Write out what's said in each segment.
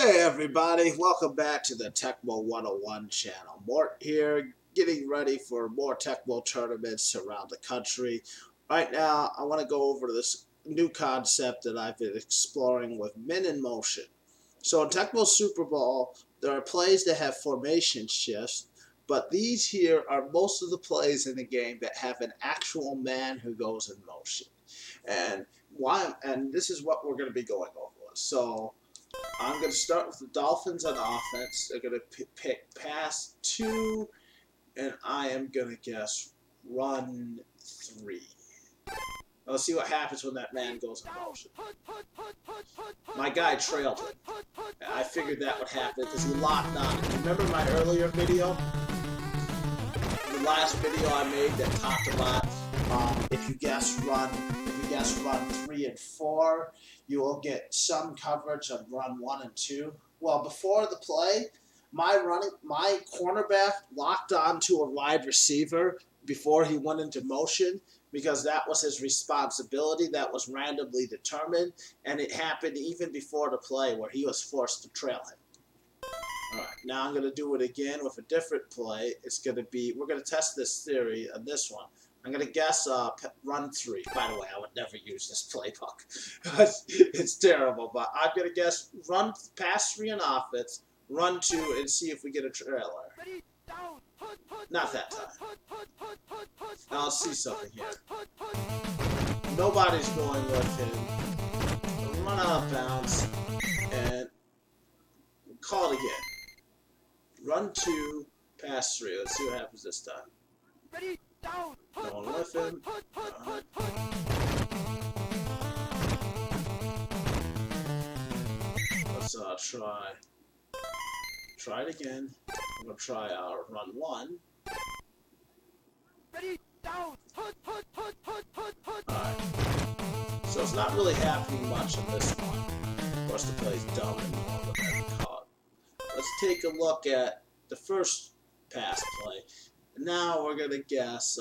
Hey everybody, welcome back to the Tecmo 101 channel. Mort here, getting ready for more Tecmo tournaments around the country. Right now, I want to go over this new concept that I've been exploring with men in motion. So in Tecmo Super Bowl, there are plays that have formation shifts, but these here are most of the plays in the game that have an actual man who goes in motion. And this is what we're going to be going over. So I'm going to start with the Dolphins on offense. They're going to pick pass 2, and I am going to guess run 3. Let's see what happens when that man goes in motion. My guy trailed him. I figured that would happen because he locked on. Remember my earlier video? The last video I made that talked about if you guess run 3 and 4, you will get some coverage of run 1 and 2. Well, before the play, my cornerback locked on to a wide receiver before he went into motion because that was his responsibility. That was randomly determined, and it happened even before the play where he was forced to trail him. All right, now I'm going to do it again with a different play. We're going to test this theory on this one. I'm going to guess run 3. By the way, I would never use this playbook. It's terrible, but I'm going to guess pass 3 on offense, run 2, and see if we get a trailer. Not that time. Now let's see something here. Nobody's going with him. Run out of bounds, and call it again. Run 2, pass 3. Let's see what happens this time. Going with him. Let's try it again. I'm gonna try our run 1. Alright. So it's not really happening much in this one. Of course, the play's dumb and whatever call it. Let's take a look at the first pass play. Now we're gonna guess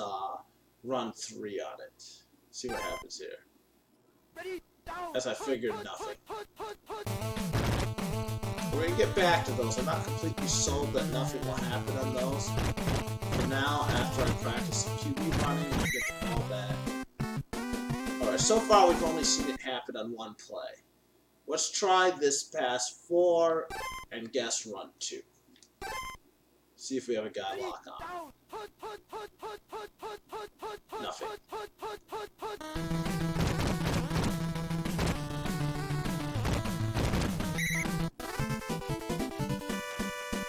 run 3 on it. See what happens here. As I figured, nothing. We're gonna get back to those. I'm not completely sold that nothing will happen on those. For now, after I practice some QB running, we'll get the ball back. Alright, so far we've only seen it happen on one play. Let's try this pass 4 and guess run 2. See if we have a guy lock on. Nothing.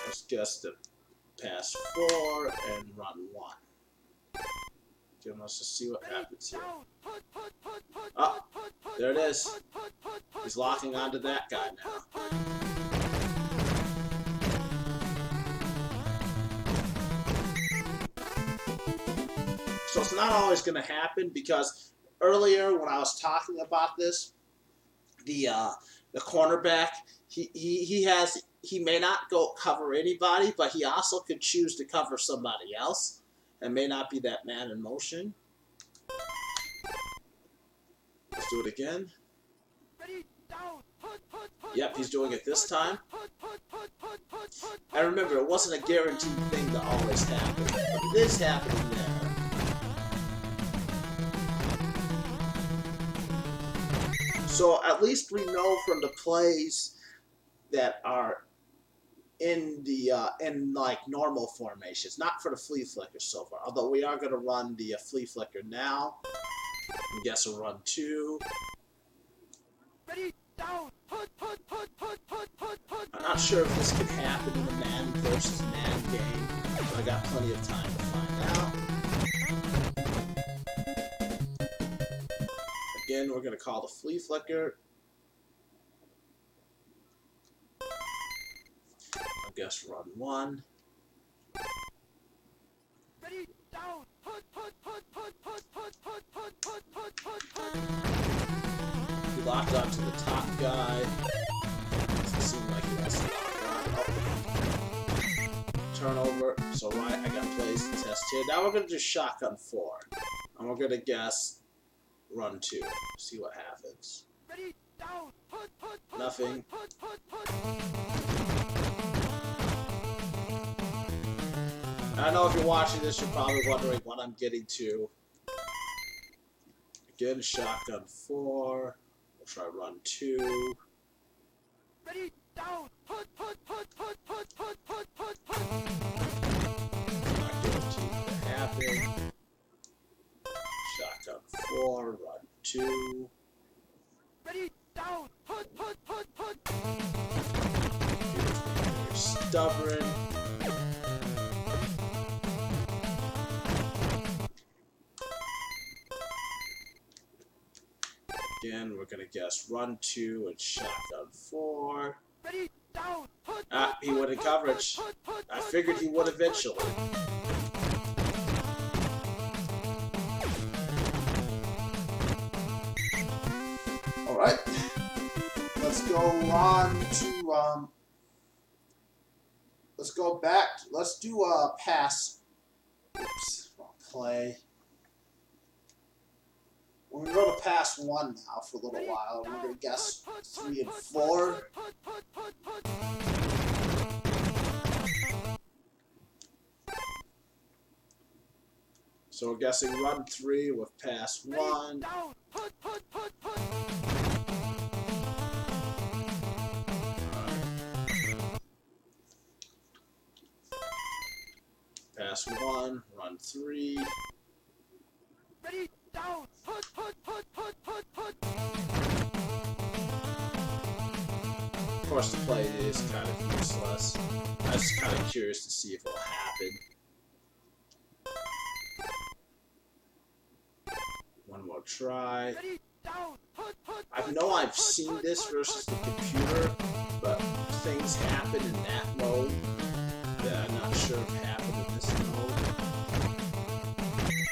Let's guess the pass 4 and run 1. Okay, let's just see what happens here. Oh, there it is. He's locking onto that guy now. So it's not always going to happen because earlier when I was talking about this, the cornerback he may not go cover anybody, but he also could choose to cover somebody else and may not be that man in motion. Let's do it again. Yep, he's doing it this time. And remember, it wasn't a guaranteed thing to always happen, but it is happening there. So at least we know from the plays that are in like normal formations, not for the flea flicker so far. Although we are going to run the flea flicker now. I guess we'll run 2. I'm not sure if this could happen in the man versus man game, but I got plenty of time to find out. Again, we're going to call the flea flicker. I guess run 1. He locked onto the top guy. Doesn't seem like he wants to lock on. Oh. Turnover. So right, I got plays to test here. Now we're going to do shotgun 4. And we're going to guess run 2. See what happens. Nothing. I know if you're watching this, you're probably wondering what I'm getting to. Again, shotgun 4. We'll try run 2. Ready, down. Put. Not guaranteed to happen. Shotgun 4, run 2. Ready, down. Put. Very stubborn. Again, we're gonna guess run 2 and shotgun 4. Ready, down. Put. Ah, he went in coverage. I figured he would eventually. All right, let's go on to let's go back. Let's do a pass. Oops, wrong play. We're gonna go to pass 1 now for a little while. We're gonna guess 3 and 4. So we're guessing run 3 with pass 1. Pass 1, run 3. Ready, down. Put. Of course, the play is kind of useless. I was kind of curious to see if it'll happen. One more try. Ready, down. Put. I know I've seen this versus the computer, but things happen in that mode that I'm not sure if happened in this mode.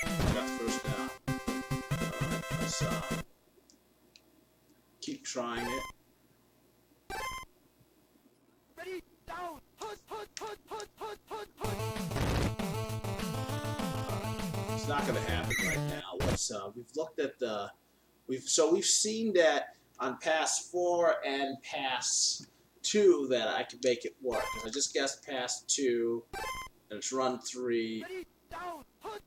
I got the first down. Let's keep trying it. Ready, down. Put. It's not going to happen right now. Let's we've looked at the we've seen that on pass 4 and pass 2 that I can make it work. Because I just guessed pass 2 and it's run 3. Ready, down. Put.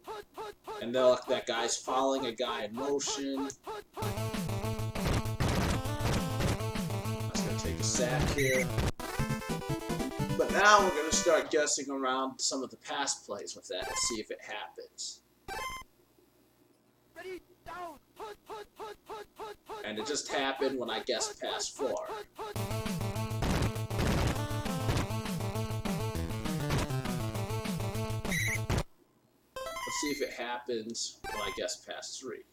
And then look, that guy's following a guy in motion. That's going to take a sack here. But now we're going to start guessing around some of the pass plays with that and see if it happens. Ready, down. Put. And it just happened when I guessed pass 4. Let's see if it happens when I guess pass 3.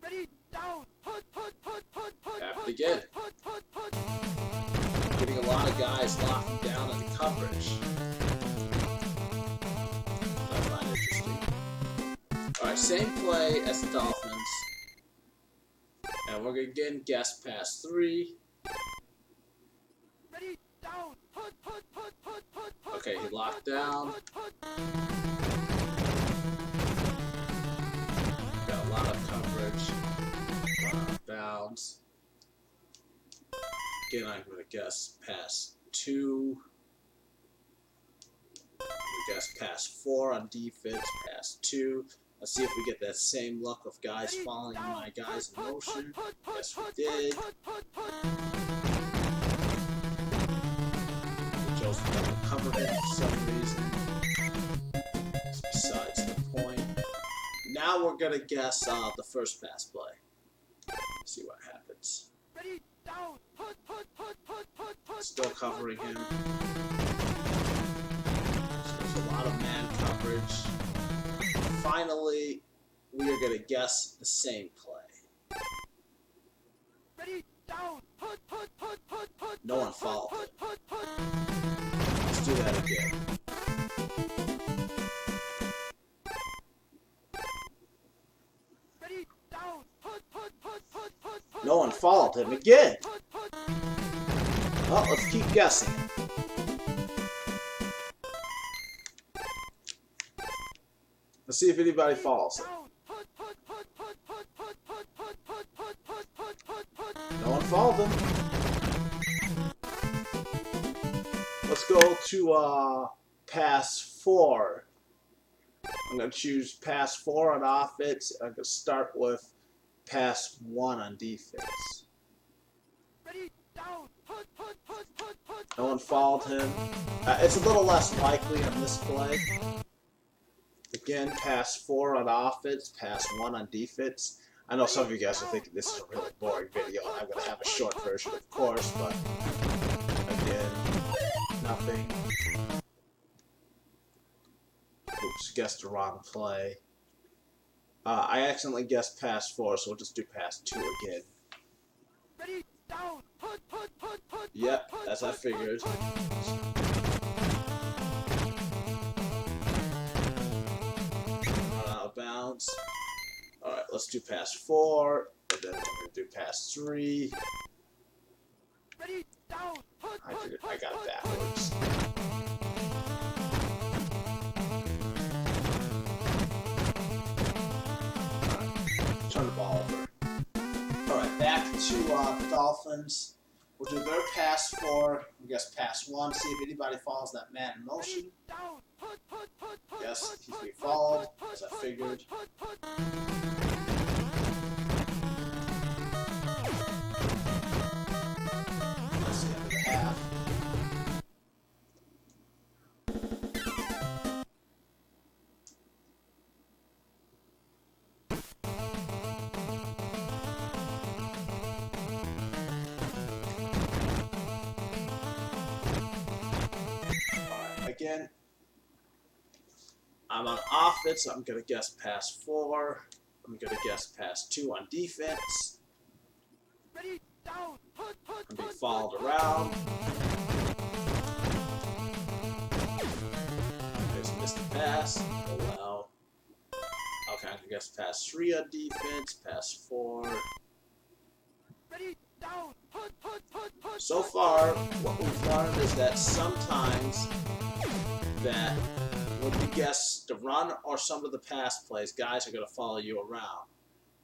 Ready, down. Put. Happened again. Getting a lot of guys locking down in the coverage. I find interesting. Alright, same play as the Dolphins. And we're going to again guess pass 3. Ready, down. Put. Okay, he locked down. Got a lot of coverage. Bounds. Again, I'm going to guess pass 2. I'm going to guess pass 4 on defense, pass 2. Let's see if we get that same luck of guys following my guys in motion. Yes, we did. Joe's double covered it for some reason. That's besides the point. Now we're going to guess the first pass play. See what happens. Ready, down. Put. Still covering him. So there's a lot of man coverage. Finally, we are going to guess the same play. Ready, down. Put. No one followed it. Let's do that again. Ready, down. Put. No one followed him again. Well, let's keep guessing. Let's see if anybody follows it. No one followed him. Let's go to pass 4. I'm going to choose pass 4 on offense. I'm going to start with pass 1 on defense. Ready, down, put, No one fouled him. It's a little less likely on this play. Again, pass 4 on offense, pass 1 on defense. I know some of you guys are thinking this is a really boring video, and I'm going to have a short version, of course, but again, nothing. Oops, guessed the wrong play. I accidentally guessed pass 4, so we'll just do pass 2 again. ready, down, put, Yep, as I figured. Out of bounds. Alright, let's do pass 4, and then we're going to do pass 3. ready, down, I got it backwards. Alright, turn the ball over. Alright, back to the Dolphins. We'll do their pass 4, I guess pass 1, see if anybody follows that man in motion. down, put, Yes, he's being followed, as I figured. That's the end of the half. Alright, again, I'm on offense, I'm going to guess pass 4. I'm going to guess pass 2 on defense. ready, down, I'm being followed around. There's missed a pass. Oh well. Okay, I guess pass 3 on defense, pass 4. ready, down, put, So far, what we've learned is that sometimes that when you guess the run or some of the pass plays, guys are going to follow you around.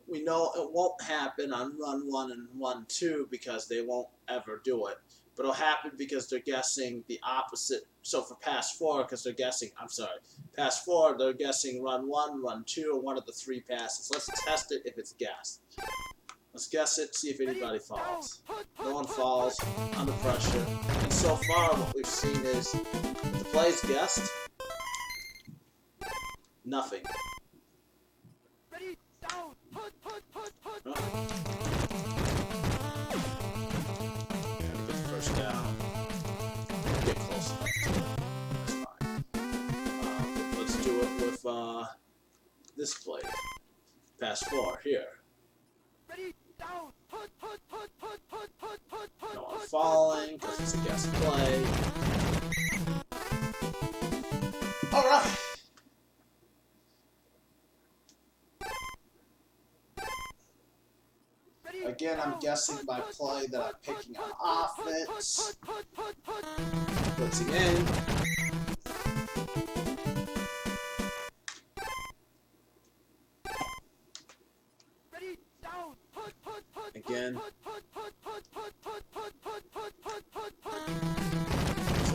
We know it won't happen on run 1 and run 2 because they won't ever do it. But it'll happen because they're guessing the opposite. So for pass 4, because they're guessing, pass 4, they're guessing run 1, run 2, or one of the 3 passes. Let's test it if it's guessed. Let's guess it, see if anybody falls. No one falls, under pressure. And so far, what we've seen is if the play's guessed, nothing. ready, down, put, Oh. Gotta get the first down. Get close enough to it. That's fine. Let's do it with this play. Pass 4 here. ready, down, put, No one falling because it's a guess play. All right. ready, Again, I'm guessing by play that I'm picking on offense. Blitzing in. ready, down, put, Again. So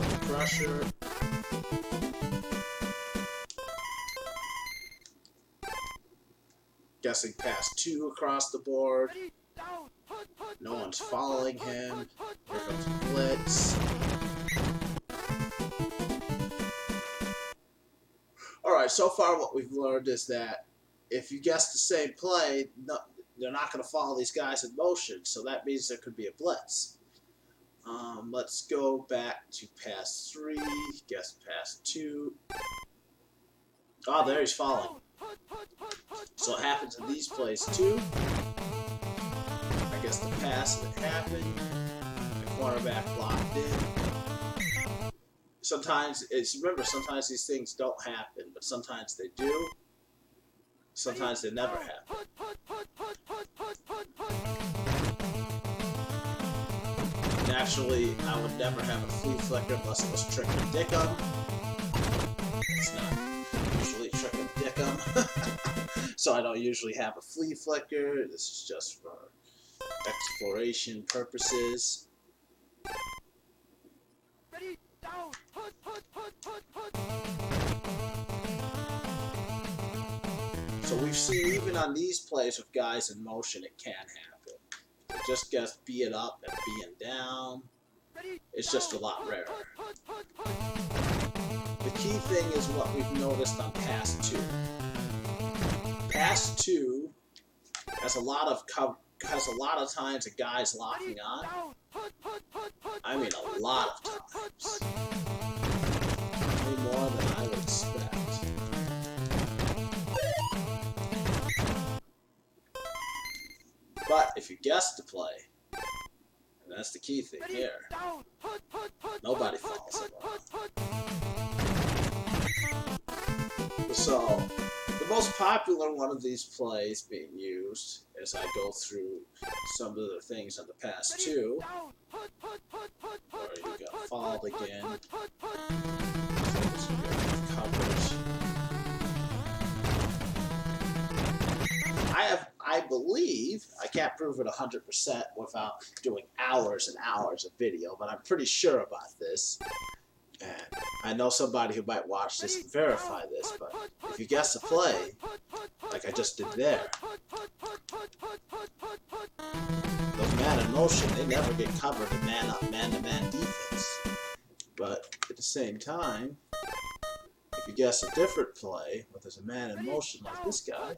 the pressure. Guessing pass 2 across the board. ready, down, put, No one's following him. Here comes a blitz. Alright, so far what we've learned is that if you guess the same play, they're not going to follow these guys in motion, so that means there could be a blitz. Let's go back to pass 3, guess pass 2. Oh, there he's following. So it happens in these plays too. I guess the pass that happened, the cornerback blocked in. Sometimes sometimes these things don't happen, but sometimes they do. Sometimes they never happen. Naturally, I would never have a flea flicker unless it was trick or dickum. It's not usually trick or dickum. So I don't usually have a flea flicker. This is just for exploration purposes. ready, down. Put. So we've seen even on these plays with guys in motion, it can happen. It just gets being up and being down. Ready, It's just a lot down. rarer. Put. The key thing is what we've noticed on Pass 2. Pass 2 has a lot of times a guy's locking on. Down. Put. I mean a lot of times. Way more than I would expect. But if you guess the play, and that's the key thing here, Down. nobody falls around. So, the most popular one of these plays being used, as I go through some of the things on the Pass 2, where you got fouled again, coverage. I believe, I can't prove it 100% without doing hours and hours of video, but I'm pretty sure about this. And I know somebody who might watch this and verify this, but if you guess a play, like I just did there, those man in motion, they never get covered in man-up, man-to-man defense. But at the same time, if you guess a different play, where there's a man in motion like this guy,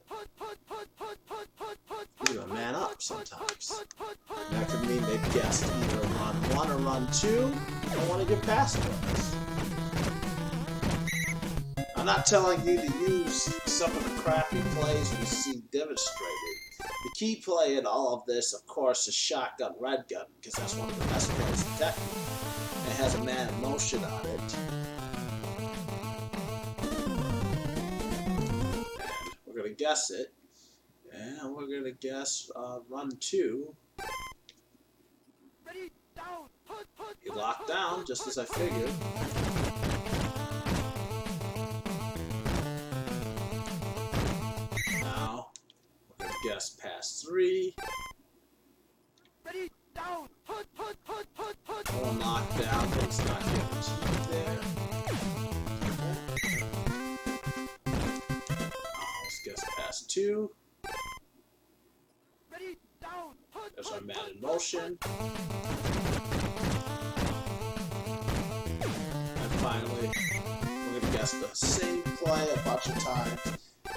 he's a man up sometimes. And that could mean they've guessed either run 1 or run 2, or one of your pass plays. I'm not telling you to use some of the crappy plays we see demonstrated. The key play in all of this, of course, is shotgun red gun, because that's one of the best plays in tecmo. It has a man in motion on it. And we're going to guess it. And we're going to guess run 2. Ready, down. He locked down, just as I figured. Now, we're going to guess Pass 3. Ready, down. One lockdown, but it's not guaranteed there. Let's guess Pass 2. Ready, down. There's our man in motion. And finally, we're going to guess the same play a bunch of times.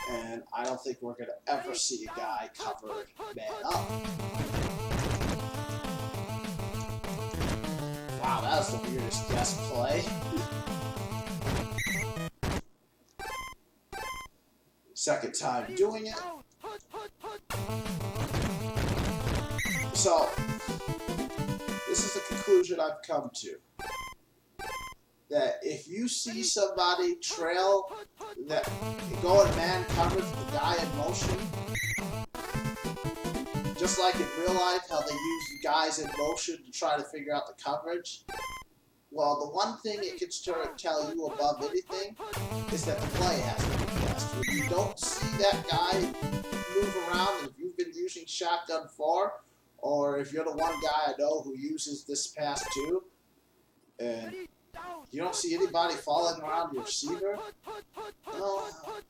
And I don't think we're going to ever see a guy covered man up. Wow, that was the weirdest guess play. Second time doing it. So, this is the conclusion I've come to. That if you see somebody trail, that go in man coverage with the guy in motion, just like in real life, how they use guys in motion to try to figure out the coverage, well, the one thing it can tell you above anything is that the play has to be guessed. When you don't see that guy move around, and if you've been using Shotgun 4, or if you're the one guy I know who uses this Pass 2, and you don't see anybody falling around your receiver, well,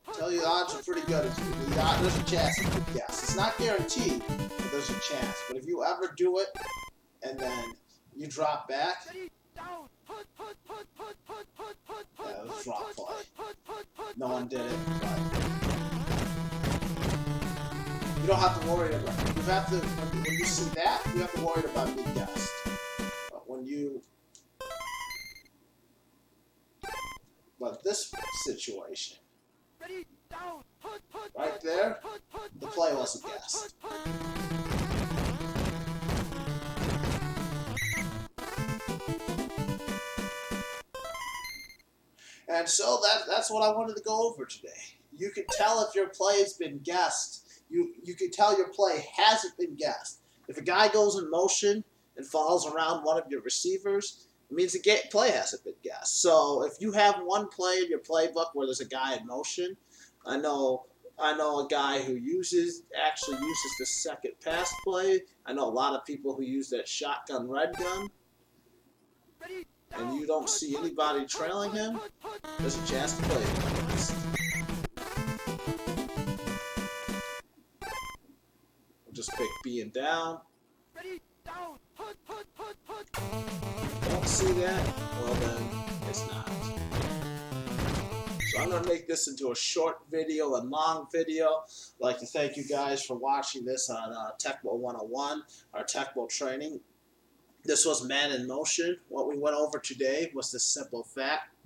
I'll tell you the odds are pretty good. There's a chance you could guess. It's not guaranteed, but there's a chance. But if you ever do it, and then you drop back, yeah, it was a drop play. No one did it, but you don't have to worry about it. You have to, when you see that, you have to worry about being guessed. But when you, but this situation, right there, the play wasn't guessed. And so that's what I wanted to go over today. You can tell if your play's been guessed. You can tell your play hasn't been guessed. If a guy goes in motion and falls around one of your receivers, it means the play hasn't been guessed. So if you have one play in your playbook where there's a guy in motion, I know a guy who actually uses the second pass play. I know a lot of people who use that shotgun red gun. and you don't see anybody trailing him, there's a chance to play it. We'll just pick being down. Ready, down. Don't see that? Well then, it's not. So I'm going to make this into a short video and long video. I'd like to thank you guys for watching this on Tecmo 101, our Tecmo training. This was Man in Motion. What we went over today was the simple fact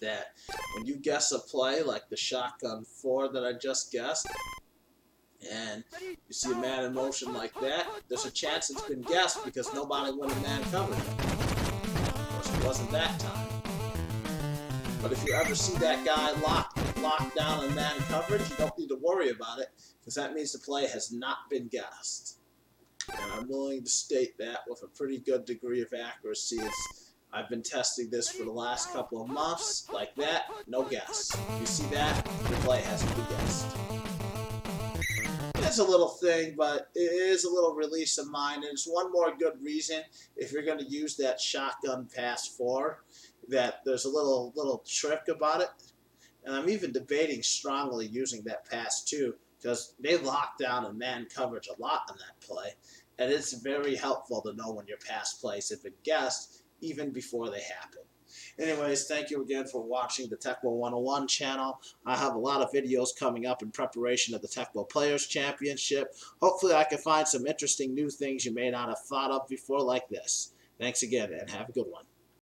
that when you guess a play like the shotgun 4 that I just guessed, and you see a man in motion like that, there's a chance it's been guessed because nobody went in man coverage. Of course, it wasn't that time. But if you ever see that guy locked down in man coverage, you don't need to worry about it because that means the play has not been guessed. And I'm willing to state that with a pretty good degree of accuracy. I've been testing this for the last couple of months, like that, no guess. If you see that, the play hasn't been guessed. It's a little thing, but it is a little release of mind, and it's one more good reason if you're going to use that shotgun pass 4, that there's a little trick about it. And I'm even debating strongly using that pass 2 because they lock down and man coverage a lot on that play, and it's very helpful to know when your pass plays have been guessed even before they happen. Anyways, thank you again for watching the Tecmo 101 channel. I have a lot of videos coming up in preparation of the Tecmo Players Championship. Hopefully I can find some interesting new things you may not have thought of before like this. Thanks again, and have a good one.